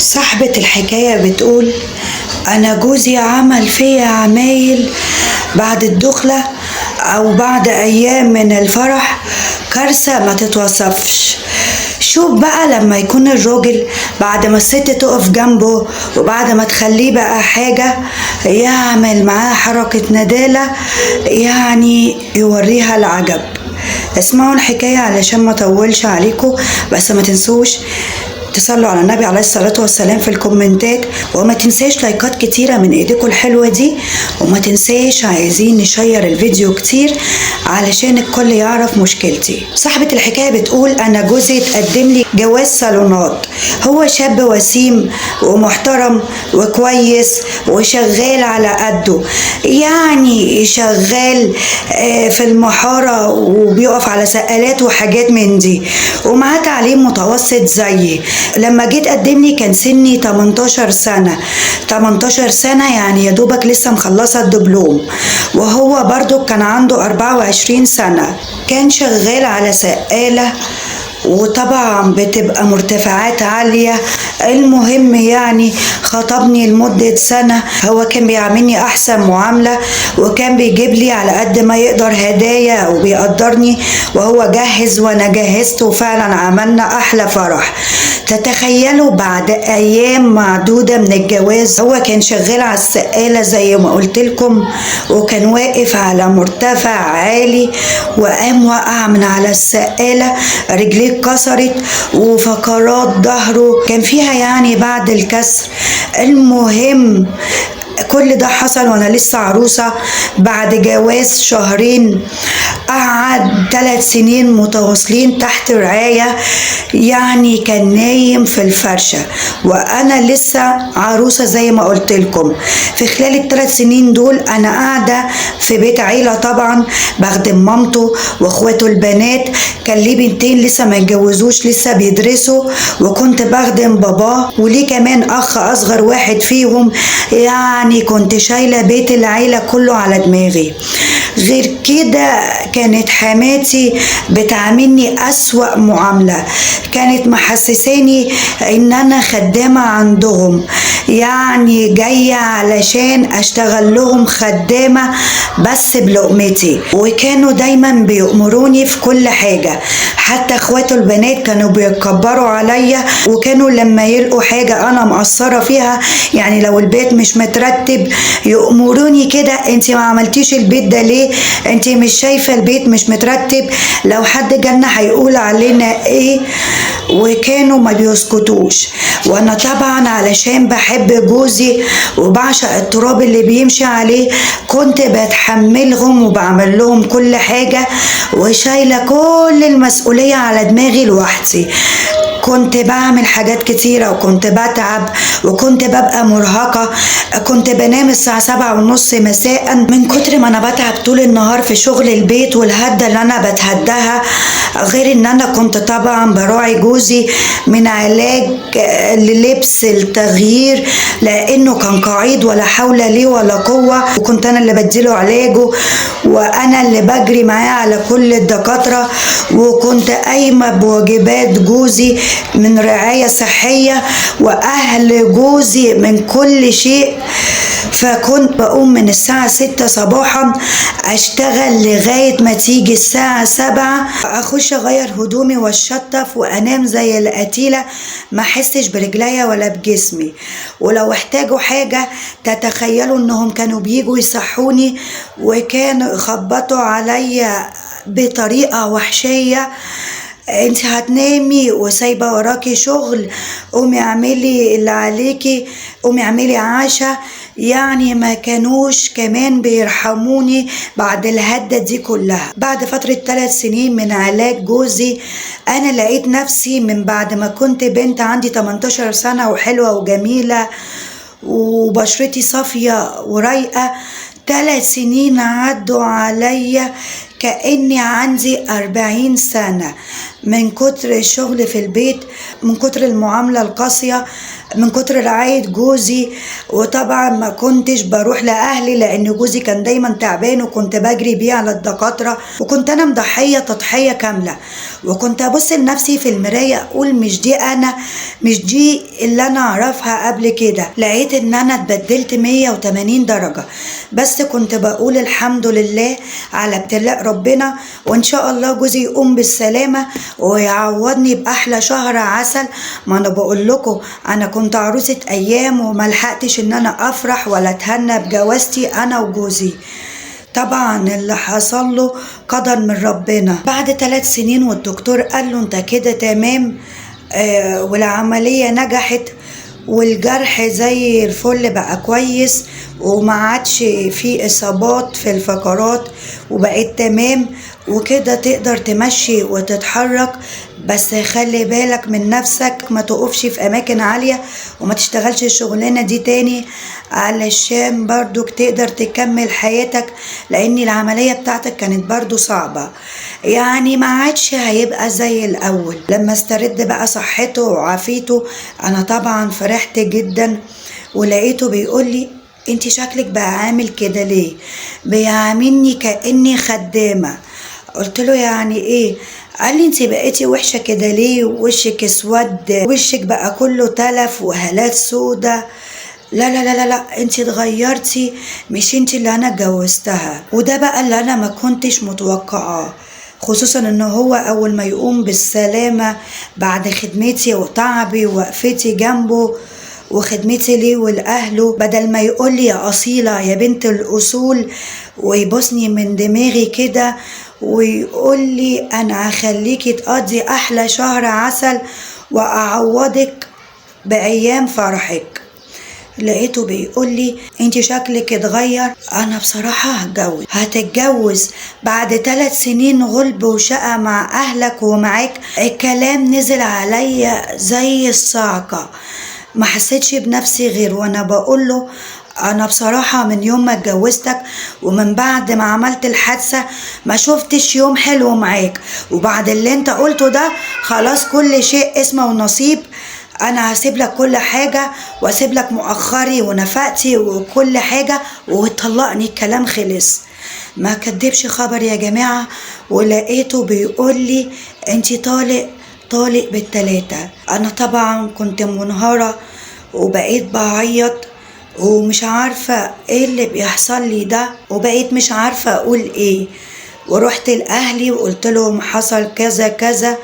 صاحبة الحكاية بتقول: أنا جوزي عمل فيا عمايل بعد الدخلة أو بعد أيام من الفرح، كارثة ما تتوصفش. شوف بقى لما يكون الراجل بعد ما الست تقف جنبه وبعد ما تخليه بقى حاجة يعمل معاه حركة ندالة، يعني يوريها العجب. اسمعوا الحكاية علشان ما اطولش عليكم، بس ما تنسوش تصلوا على النبي عليه الصلاة والسلام في الكومنتات، وما تنساش لايكات كتيرة من ايديكم الحلوة دي، وما تنساش عايزين نشير الفيديو كتير علشان الكل يعرف مشكلتي. صاحبة الحكاية بتقول: أنا جوزي اتقدم لي جواز صالونات، هو شاب وسيم ومحترم وكويس وشغال على قده، يعني شغال في المحارة وبيقف على سقالات وحاجات من دي، ومعاه تعليم متوسط زيي. لما جيت قدمني كان سني 18 سنة، 18 سنة يعني يا دوبك لسه مخلصة الدبلوم، وهو برضو كان عنده 24 سنة. كان شغال على سقالة وطبعا بتبقى مرتفعات عالية. المهم يعني خطبني لمدة سنة، هو كان بيعاملني أحسن معاملة وكان بيجيب لي على قد ما يقدر هدايا وبيقدرني، وهو جهز وأنا جهزت وفعلا عملنا أحلى فرح. تتخيلوا بعد أيام معدودة من الجواز هو كان شغال على السقالة زي ما قلت لكم، وكان واقف على مرتفع عالي وقام وقع من على السقالة، رجليه اتكسرت وفقرات ظهره كان فيها يعني بعد الكسر. المهم كل ده حصل وانا لسه عروسة بعد جواز شهرين. قعد 3 سنين متواصلين تحت رعاية، يعني كان نايم في الفرشة وانا لسه عروسة زي ما قلت لكم. في خلال ال3 سنين دول انا قاعدة في بيت عيلة، طبعا بخدم مامته واخواته البنات، كان ليه بنتين لسه ما اتجوزوش لسه بيدرسوا، وكنت بخدم باباه، وليه كمان اخ اصغر واحد فيهم، يعني كنت شايلة بيت العيلة كله على دماغي. غير كده كانت حماتي بتعاملني أسوأ معاملة، كانت محسساني ان انا خدامة عندهم، يعني جاية علشان اشتغل لهم خدامة بس بلقمتي، وكانوا دايما بيأمروني في كل حاجة. حتى اخواته البنات كانوا بيتكبروا عليا، وكانوا لما يلقوا حاجة انا مقصرة فيها، يعني لو البيت مش مترتب يأمروني كده: انت ما عملتيش البيت ده ليه؟ انت مش شايفة البيت مش مترتب؟ لو حد جالنا هيقول علينا ايه؟ وكانوا ما بيسكتوش. وانا طبعا علشان بحب جوزي وبعشق التراب اللي بيمشي عليه كنت بتحملهم وبعمل لهم كل حاجة وشايلة كل المسؤولية على دماغي لوحدي. كنت بعمل حاجات كتيرة وكنت بتعب وكنت ببقى مرهقة، كنت بنام الساعة 7:30 مساء من كتر ما انا بتعب طول النهار في شغل البيت والهدة اللي انا بتهدها. غير ان انا كنت طبعا براعي جوزي من علاج للبس التغيير، لانه كان قعيد ولا حول لي ولا قوة، وكنت انا اللي بديله علاجه وانا اللي بجري معاه على كل الدكاترة، وكنت قايمة بواجبات جوزي من رعاية صحية واهل جوزي من كل شيء. فكنت بقوم من الساعة 6 صباحا اشتغل لغاية ما تيجي الساعة 7 اخش اغير هدومي واتشطف وانام زي القتيلة، ما احسش برجليا ولا بجسمي. ولو احتاجوا حاجة تتخيلوا انهم كانوا بيجوا يصحوني وكانوا يخبطوا عليا بطريقة وحشية: انت هتنامي وسايبه وراكي شغل، قومي اعملي اللي عليكي، قومي اعملي عشاء. يعني ما كانوش كمان بيرحموني بعد الهدة دي كلها. بعد فترة 3 سنين من علاج جوزي انا لقيت نفسي من بعد ما كنت بنت عندي 18 سنة وحلوة وجميلة وبشرتي صافية ورايقة، 3 سنين عدوا عليا كأني عندي 40 سنة من كتر الشغل في البيت، من كتر المعاملة القاسية. من كتر رعاية جوزي. وطبعا ما كنتش بروح لأهلي لأن جوزي كان دايما تعبان، وكنت بجري بيه على الدكاترة، وكنت أنا مضحية تضحية كاملة. وكنت أبص لنفسي في المراية أقول مش دي أنا، مش دي اللي أنا أعرفها قبل كده. لقيت إن أنا اتبدلت 180 درجة، بس كنت بقول الحمد لله على ابتلاء ربنا، وإن شاء الله جوزي يقوم بالسلامة ويعوضني بأحلى شهر عسل. ما أنا بقول لكم أنا كنت عروسة أيام وملحقتش إن أنا أفرح ولا أتهنى بجوازتي أنا وجوزي. طبعا اللي حصل له قدر من ربنا. بعد 3 سنين والدكتور قال له انت كده تمام، والعملية نجحت والجرح زي الفل بقى كويس وما عادش فيه إصابات في الفقرات وبقيت تمام وكده تقدر تمشي وتتحرك، بس خلي بالك من نفسك، ما تقفش في أماكن عالية وما تشتغلش الشغلانة دي تاني علشان برضو تقدر تكمل حياتك، لأن العملية بتاعتك كانت برضو صعبة. يعني ما عادش هيبقى زي الأول. لما استرد بقى صحته وعافيته أنا طبعا فرحت جدا، ولقيته بيقولي انت شكلك بقى عامل كده ليه؟ بيعاملني كأني خدامة. قلت له يعني ايه؟ قال لي انت بقيتي وحشة كده ليه؟ وشك اسود، وشك بقى كله تلف وهالات سودة. لا لا لا لا لا، انت اتغيرتي، مش انت اللي انا اتجوزتها. وده بقى اللي انا ما كنتش متوقعاه، خصوصا ان هو اول ما يقوم بالسلامة بعد خدمتي وتعبي ووقفتي جنبه وخدمتي ليه ولأهله، بدل ما يقول لي يا أصيلة يا بنت الأصول ويبوسني من دماغي كده ويقول لي أنا هخليكي تقضي أحلى شهر عسل وأعوضك بأيام فرحك. لقيته بيقول لي انت شكلك اتغير. انا بصراحة هتتجوز بعد 3 سنين غلب وشقة مع اهلك ومعاك. الكلام نزل عليا زي الصعقة، ما حسيتش بنفسي غير وانا بقول له انا بصراحة من يوم ما اتجوزتك ومن بعد ما عملت الحادثة ما شفتش يوم حلو معاك، وبعد اللي انت قلته ده خلاص كل شيء اسمه ونصيب. انا هسيب لك كل حاجة واسيب لك مؤخري ونفقتي وكل حاجة وطلقني، الكلام خلص. ما كدبش خبر يا جماعة، ولقيته بيقول لي انتي طالق بالتلاتة. انا طبعا كنت منهارة وبقيت بعيط ومش عارفة ايه اللي بيحصل لي ده، وبقيت مش عارفة اقول ايه. ورحت لأهلي وقلت لهم حصل كذا كذا.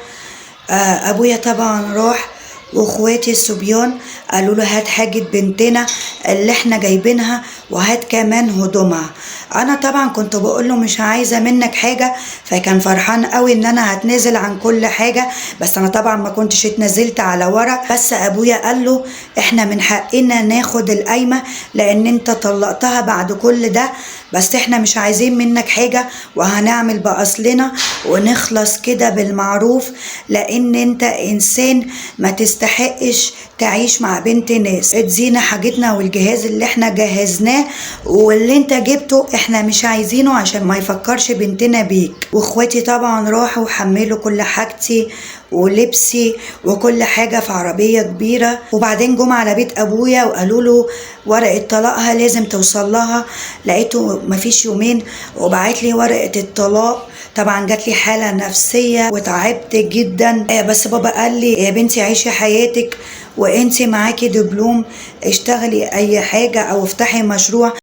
ابويا طبعا راح واخواتي الصبيان قالوا له هات حاجة بنتنا اللي احنا جايبينها وهات كمان هدومها. انا طبعا كنت بقول له مش عايزة منك حاجة، فكان فرحان قوي ان انا هتنزل عن كل حاجة، بس انا طبعا ما كنتش اتنزلت على ورق. بس ابويا قال له احنا من حقنا ناخد القايمة لان انت طلقتها بعد كل ده، بس احنا مش عايزين منك حاجة وهنعمل بأصلنا ونخلص كده بالمعروف، لان انت انسان ما تستحقش تعيش مع بنت ناس. ادينا حاجتنا والجهاز اللي احنا جهزناه واللي انت جبته احنا مش عايزينه عشان ما يفكرش بنتنا بيك. واخواتي طبعا راحوا وحملوا كل حاجتي ولبسي وكل حاجة في عربية كبيرة، وبعدين جم على بيت ابويا وقالوا له ورقة طلاقها لازم توصل لها. لقيته مفيش يومين وبعت لي ورقة الطلاق. طبعا جات لي حالة نفسية وتعبت جدا، بس بابا قال لي يا بنتي عيشي حياتك وانتي معاكي دبلوم، اشتغلي اي حاجة او افتحي مشروع.